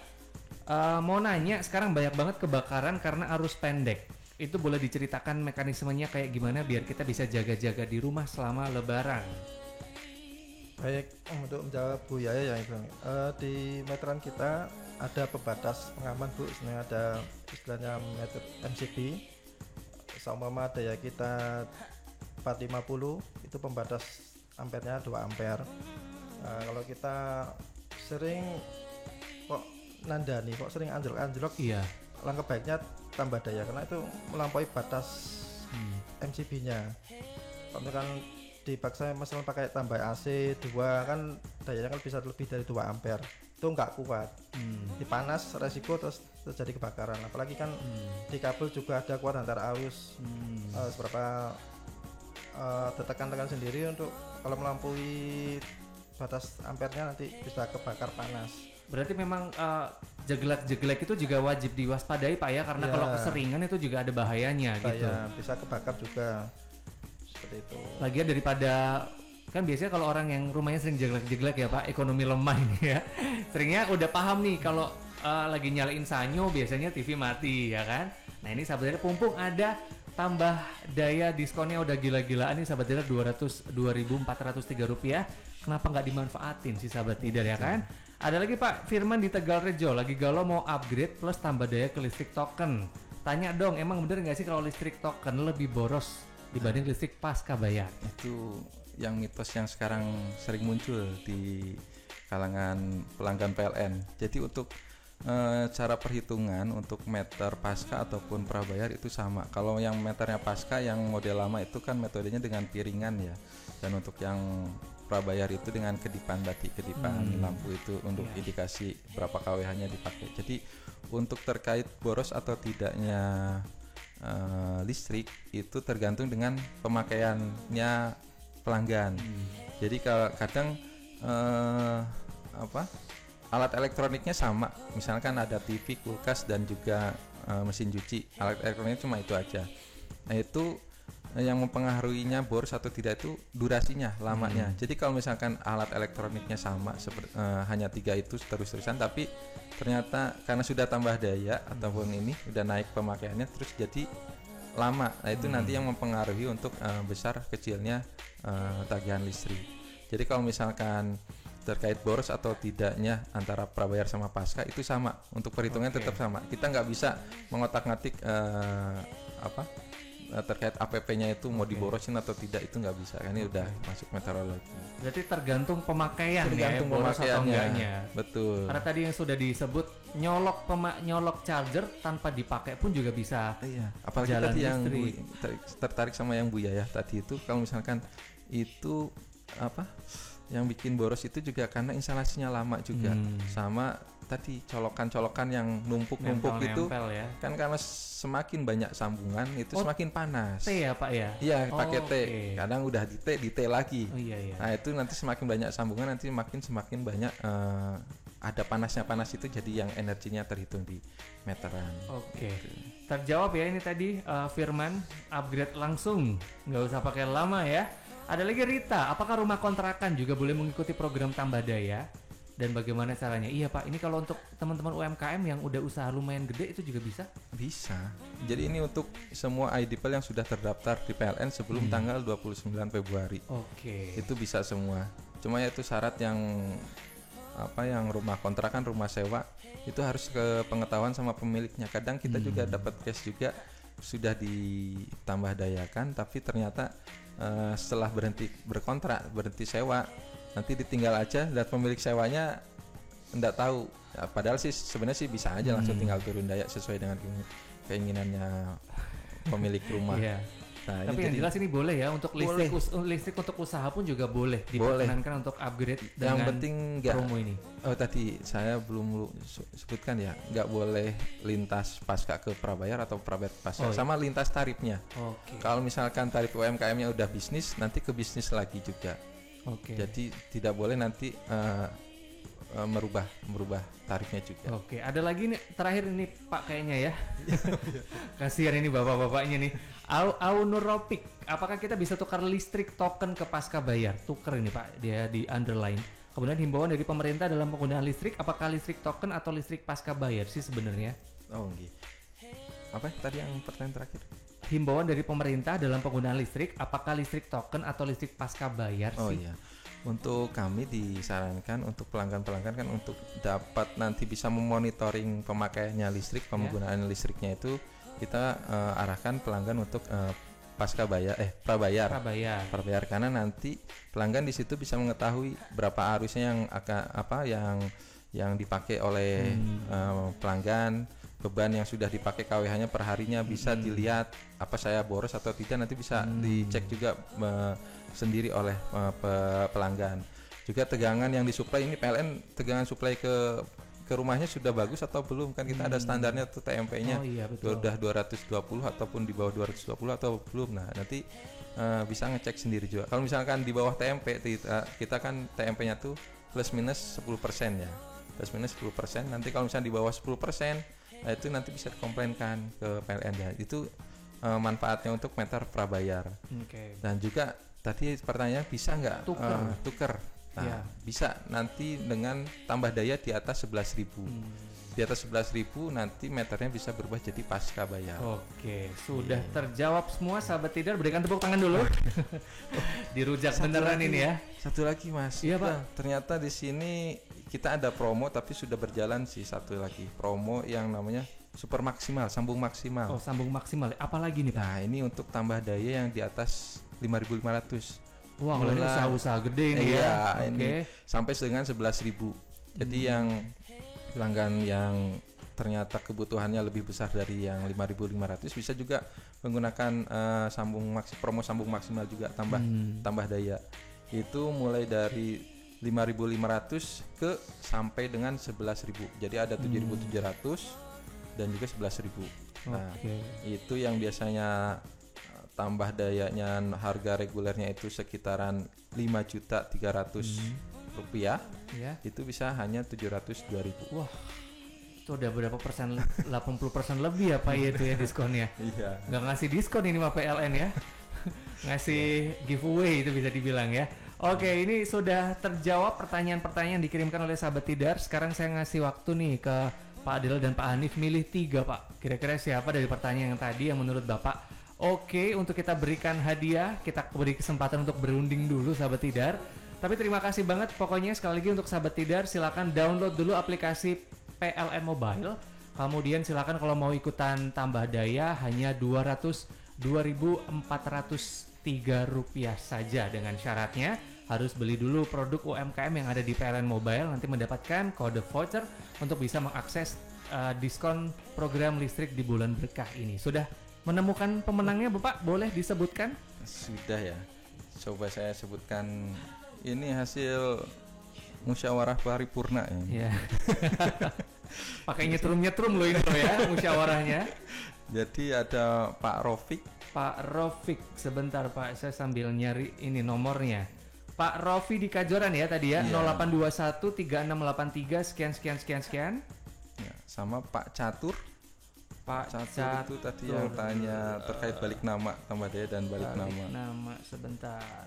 mau nanya, sekarang banyak banget kebakaran karena arus pendek. Itu boleh diceritakan mekanismenya kayak gimana biar kita bisa jaga-jaga di rumah selama Lebaran? Baik, untuk menjawab Bu Yaya yang bilang, di meteran kita ada pembatas pengaman Bu, sebenarnya ada istilahnya meter MCB. Seumpama daya kita 450, itu pembatas ampernya 2 ampere. Kalau kita sering kok nandani, kok sering anjlok-anjlok, langkah baiknya tambah daya karena itu melampaui batas MCB-nya. Kalau misalkan dipaksa misalnya pakai tambah AC 2 kan dayanya kan bisa lebih dari 2 ampere, itu nggak kuat. Dipanas resiko terus terjadi kebakaran, apalagi kan di kabel juga ada kuat antara arus, seberapa tekan-tekan sendiri untuk kalau melampaui batas ampernya nanti bisa kebakar panas. Berarti memang jeglek-jeglek itu juga wajib diwaspadai Pak ya, karena kalau keseringan itu juga ada bahayanya gitu. Bisa kebakar juga. Seperti itu. Lagian daripada kan biasanya kalau orang yang rumahnya sering jeglek-jeglek ya Pak, ekonomi lemah ini ya. Seringnya udah paham nih kalau lagi nyalain sanyo biasanya TV mati ya kan. Nah ini sahabat Pumpung ada tambah daya diskonnya udah gila-gilaan nih sahabat Tidar, 2.403 rupiah. Kenapa nggak dimanfaatin sih sahabat Tidar ya kan? Ada lagi Pak Firman di Tegalrejo lagi galau mau upgrade plus tambah daya ke listrik token. Tanya dong, emang bener nggak sih kalau listrik token lebih boros dibanding listrik pasca bayar? Itu yang mitos yang sekarang sering muncul di kalangan pelanggan PLN. Jadi untuk cara perhitungan untuk meter pasca ataupun prabayar itu sama. Kalau yang meternya pasca yang model lama itu kan metodenya dengan piringan ya, dan untuk yang prabayar itu dengan kedipan lampu itu untuk indikasi berapa kWh-nya dipakai. Jadi untuk terkait boros atau tidaknya listrik itu tergantung dengan pemakaiannya pelanggan. Jadi kadang alat elektroniknya sama, misalkan ada TV, kulkas dan juga mesin cuci, alat elektroniknya cuma itu aja. Nah itu yang mempengaruhinya boros atau tidak itu durasinya, lamanya. Jadi kalau misalkan alat elektroniknya sama hanya 3 itu terus-terusan, tapi ternyata karena sudah tambah daya ataupun ini udah naik pemakaiannya terus jadi lama. Nah itu nanti yang mempengaruhi untuk besar kecilnya tagihan listrik. Jadi kalau misalkan terkait boros atau tidaknya antara prabayar sama pasca itu sama, untuk perhitungan tetap sama. Kita nggak bisa mengotak-ngatik terkait APP-nya itu mau diborosin atau tidak, itu nggak bisa. Ini udah masuk meteorologi. Berarti tergantung pemakaian tergantung ya, boros atau enggaknya. Betul. Karena tadi yang sudah disebut nyolok charger tanpa dipakai pun juga bisa. Iya. Apalagi jalan tadi yang tertarik sama yang Bu Yaya tadi itu, kalau misalkan itu yang bikin boros itu juga karena instalasinya lama juga, sama tadi colokan-colokan yang numpuk-numpuk itu Nempel ya. kan karena semakin banyak sambungan itu semakin panas. T ya Pak ya? Iya, pakai T. oke. Kadang udah di T lagi. Oh iya iya. Nah, itu nanti semakin banyak sambungan nanti semakin banyak ada panas itu jadi yang energinya terhitung di meteran. Oke. Terjawab ya ini tadi Firman, upgrade langsung, nggak usah pakai lama ya. Ada lagi Rita, apakah rumah kontrakan juga boleh mengikuti program tambah daya? Dan bagaimana caranya? Iya Pak, ini kalau untuk teman-teman UMKM yang udah usaha lumayan gede itu juga bisa? Bisa. Jadi ini untuk semua IDPL yang sudah terdaftar di PLN sebelum tanggal 29 Februari. Oke. Itu bisa semua. Cuma ya itu syarat yang yang rumah kontrakan, rumah sewa itu harus ke pengetahuan sama pemiliknya. Kadang kita juga dapat case juga sudah ditambah dayakan tapi ternyata setelah berhenti berkontrak, berhenti sewa, nanti ditinggal aja dan pemilik sewanya enggak tahu. Ya, padahal sih sebenarnya sih bisa aja langsung tinggal turun daya sesuai dengan keinginannya pemilik rumah. Iya. Nah, Tapi yang jelas ini boleh ya untuk listrik untuk usaha pun juga boleh diperkenankan untuk upgrade dengan yang penting enggak promo ini. Oh tadi saya belum sebutkan ya, nggak boleh lintas pasca ke prabayar atau prabayar pasca, sama lintas tarifnya. Oke. Kalau misalkan tarif UMKM-nya udah bisnis, nanti ke bisnis lagi juga. Oke. Jadi tidak boleh nanti merubah tarifnya juga. Oke, ada lagi nih terakhir ini Pak kayaknya ya. Kasihan ini bapak-bapaknya nih. Aunuropik, apakah kita bisa tukar listrik token ke pasca bayar? Tuker ini Pak, dia di underline. Kemudian himbauan dari pemerintah dalam penggunaan listrik, apakah listrik token atau listrik pasca bayar sih sebenarnya? Oh gitu. Apa tadi yang pertanyaan terakhir? Himbauan dari pemerintah dalam penggunaan listrik, apakah listrik token atau listrik pasca bayar Oh sih? iya. Untuk kami disarankan untuk pelanggan-pelanggan kan untuk dapat nanti bisa memonitoring pemakaiannya listrik, penggunaan listriknya itu kita arahkan pelanggan untuk prabayar karena nanti pelanggan di situ bisa mengetahui berapa arusnya yang dipakai oleh pelanggan, beban yang sudah dipakai KWH-nya per harinya bisa dilihat apa saya boros atau tidak, nanti bisa dicek juga sendiri oleh pelanggan. Juga tegangan yang disuplai ini PLN tegangan suplai ke rumahnya sudah bagus atau belum, kan kita ada standarnya tuh TMP-nya. Oh iya betul. Sudah 220 ataupun di bawah 220 atau belum. Nah, nanti bisa ngecek sendiri juga. Kalau misalkan di bawah TMP kita kan TMP-nya tuh plus minus 10% ya. Plus minus 10%. Nanti kalau misalnya di bawah 10%, nah itu nanti bisa dikomplainkan ke PLN ya. Itu manfaatnya untuk meter prabayar. Oke. Dan juga tadi pertanyaan bisa nggak tuker? Nah, Ya. bisa nanti dengan tambah daya di atas 11.000. Di atas 11.000 nanti meternya bisa berubah jadi pasca bayar. Oke, sudah terjawab semua sahabat Tidar, berikan tepuk tangan dulu. Dirujak beneran ini ya. Satu lagi Mas. Iya, Pak. Ternyata di sini kita ada promo tapi sudah berjalan sih satu lagi. Promo yang namanya super maksimal, sambung maksimal. Oh, sambung maksimal. Apalagi nih Pak? Nah, ini untuk tambah daya yang di atas 5.500. Wah, kalau ini usaha-usaha gede ini iya, ya. ini sampai dengan 11.000. Jadi yang pelanggan yang ternyata kebutuhannya lebih besar dari yang 5.500 bisa juga menggunakan promo sambung maksimal juga tambah daya. Itu mulai dari 5.500 ke sampai dengan 11.000. Jadi ada 7.700 dan juga 11.000. Nah, itu yang biasanya tambah dayanya harga regulernya itu sekitaran 5.300.000 rupiah, itu bisa hanya 702.000. Wah, itu udah berapa persen? 80% lebih ya Pak itu ya diskonnya. Iya. Nggak ngasih diskon ini mah PLN ya. Ngasih giveaway itu bisa dibilang ya. Oke, ini sudah terjawab pertanyaan-pertanyaan yang dikirimkan oleh sahabat Tidar. Sekarang saya ngasih waktu nih ke Pak Adil dan Pak Hanif milih 3 Pak. Kira-kira siapa dari pertanyaan yang tadi yang menurut Bapak oke untuk kita berikan hadiah, kita beri kesempatan untuk berunding dulu sahabat Tidar. Tapi terima kasih banget pokoknya sekali lagi untuk sahabat Tidar, silakan download dulu aplikasi PLN Mobile. Kemudian silakan kalau mau ikutan tambah daya hanya 2.403 rupiah saja, dengan syaratnya harus beli dulu produk UMKM yang ada di PLN Mobile, nanti mendapatkan kode voucher untuk bisa mengakses diskon program listrik di bulan berkah ini. Sudah menemukan pemenangnya Bapak, boleh disebutkan? Sudah ya. Coba saya sebutkan ini hasil musyawarah paripurna ya. Ya. Pakai nyetrum loh ini loh ya musyawarahnya. Jadi ada Pak Rofik. Pak Rofik, sebentar Pak, saya sambil nyari ini nomornya. Pak Rofi di Kajoran ya tadi ya, Iya. 0821 3683 sekian. Ya, sama Pak Catur. Pak Catur itu tadi yang tanya terkait balik nama, tambah daya dan balik nama. Nama sebentar.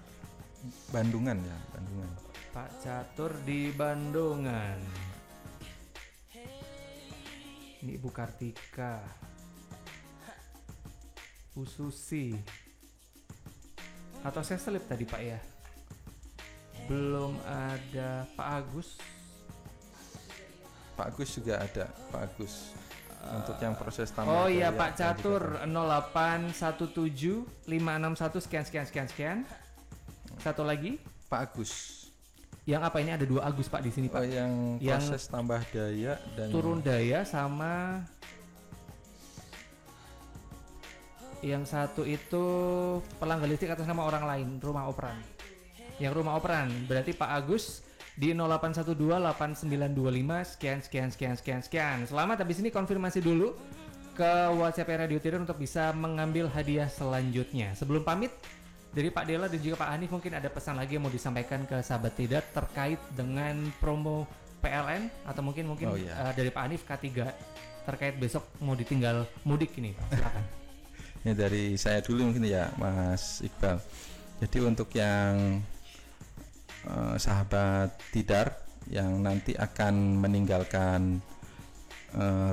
Bandungan ya, Bandungan. Pak Catur di Bandungan. Ini Ibu Kartika. Bu Susi. Atau saya selip tadi Pak ya? Belum ada Pak Agus. Pak Agus juga ada, Pak Agus. Untuk yang proses tambah Oh iya daya Pak dan Catur juga 0817 561 sekian. Satu lagi. Pak Agus. Yang apa ini ada 2 Agus Pak di sini Pak. Oh, yang Yang proses tambah daya dan Turun daya sama yang satu itu pelanggan listrik atas nama orang lain, rumah operan. Yang rumah operan berarti Pak Agus di 0812 8925 sekian. Selamat, habis ini konfirmasi dulu ke WhatsApp Radio Tidur untuk bisa mengambil hadiah selanjutnya. Sebelum pamit dari Pak Dela dan juga Pak Hanif, mungkin ada pesan lagi yang mau disampaikan ke sahabat Tidar terkait dengan promo PLN atau mungkin Oh, iya. dari Pak Hanif K3 terkait besok mau ditinggal mudik ini Pak. Silakan. Ya, dari saya dulu mungkin ya Mas Iqbal. Jadi untuk yang sahabat Tidar yang nanti akan meninggalkan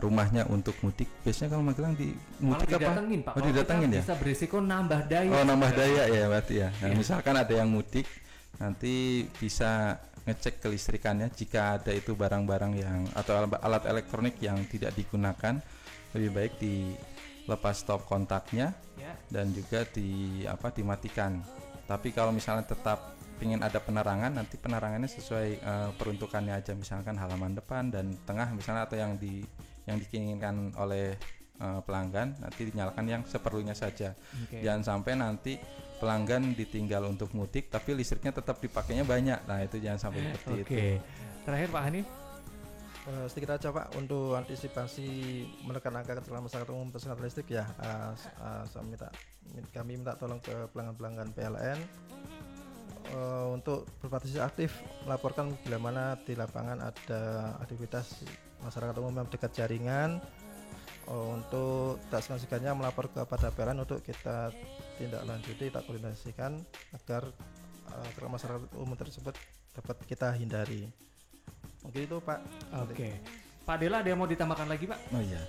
rumahnya untuk mudik, biasanya kalau Magelang di Malah mudik apa? didatengin Pak. Oh, Kalau didatengin kita ya? Bisa berisiko nambah daya. Oh, nambah daya ya berarti ya. Nah, Iya. misalkan ada yang mudik, nanti bisa ngecek kelistrikannya. Jika ada itu barang-barang yang atau alat elektronik yang tidak digunakan, lebih baik dilepas stop kontaknya Ya. dan juga dimatikan. Tapi kalau misalnya tetap ingin ada penerangan, nanti penerangannya sesuai peruntukannya aja, misalkan halaman depan dan tengah misalnya, atau yang diinginkan oleh pelanggan nanti dinyalakan yang seperlunya saja. Oke. Jangan sampai nanti pelanggan ditinggal untuk mudik tapi listriknya tetap dipakainya banyak. Nah, itu jangan sampai seperti itu. Oke. Terakhir Pak Hanif. Sedikit aja Pak, untuk antisipasi menekan angka kecelakaan masyarakat umum tersengat listrik ya, kami minta tolong ke pelanggan-pelanggan PLN untuk berpartisipasi aktif melaporkan bila mana di lapangan ada aktivitas masyarakat umum yang dekat jaringan, untuk tak segan-segannya melapor kepada PLN untuk kita tindak lanjuti, tak koordinasikan agar kecelakaan masyarakat umum tersebut dapat kita hindari. Mungkin itu Pak. Oke. Pak Dela, ada yang mau ditambahkan lagi Pak? Oh iya.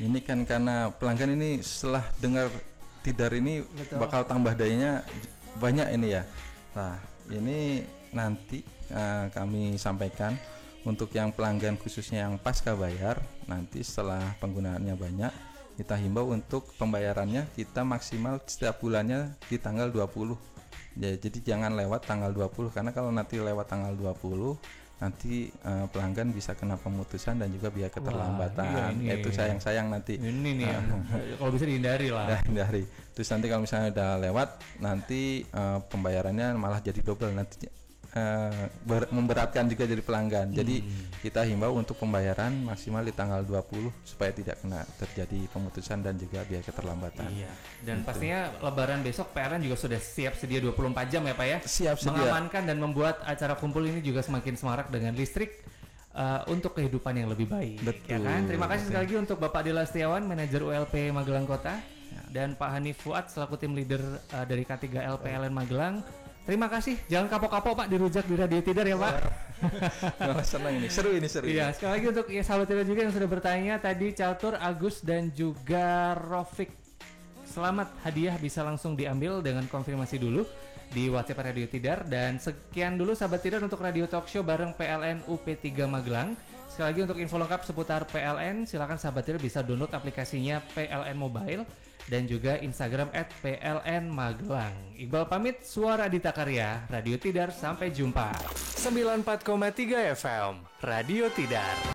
Ini kan karena pelanggan ini setelah dengar Tidar ini Betul. bakal tambah dayanya banyak ini ya. Nah, ini nanti kami sampaikan untuk yang pelanggan khususnya yang pasca bayar, nanti setelah penggunaannya banyak, kita himbau untuk pembayarannya kita maksimal setiap bulannya di tanggal 20. Ya, jadi jangan lewat tanggal 20, karena kalau nanti lewat tanggal 20 nanti pelanggan bisa kena pemutusan dan juga biaya keterlambatan. iya, ini. Itu sayang nanti. Ini nih yang kalau bisa dihindari lah. Dari terus nanti kalau misalnya udah lewat, nanti pembayarannya malah jadi double, nanti memberatkan juga jadi pelanggan. Jadi kita himbau untuk pembayaran maksimal di tanggal 20 supaya tidak kena terjadi pemutusan dan juga biaya keterlambatan. Iya. Dan Gitu. pastinya Lebaran besok PLN juga sudah siap sedia 24 jam ya Pak ya. Siap sedia. Mengamankan dan membuat acara kumpul ini juga semakin semarak dengan listrik untuk kehidupan yang lebih baik. Betul. Ya kan? Terima kasih sekali lagi untuk Bapak Dela Setiawan, manajer ULP Magelang Kota, dan Pak Hanif Fuad selaku tim leader dari K3L PLN Magelang. Terima kasih. Jangan kapok-kapok Pak dirujak di Radio Tidar ya Pak. Malah senang ini, seru ini. Iya, sekali lagi untuk sahabat Tidar juga yang sudah bertanya tadi, Catur, Agus, dan juga Rofik. Selamat, hadiah bisa langsung diambil dengan konfirmasi dulu di WhatsApp Radio Tidar. Dan sekian dulu sahabat Tidar untuk Radio Talk Show bareng PLN UP3 Magelang. Sekali lagi untuk info lengkap seputar PLN, silakan sahabat Tidar bisa download aplikasinya PLN Mobile dan juga Instagram @PLN_Magelang. Iqbal pamit, Suara Dita Karya, Radio Tidar, sampai jumpa. 94,3 FM Radio Tidar.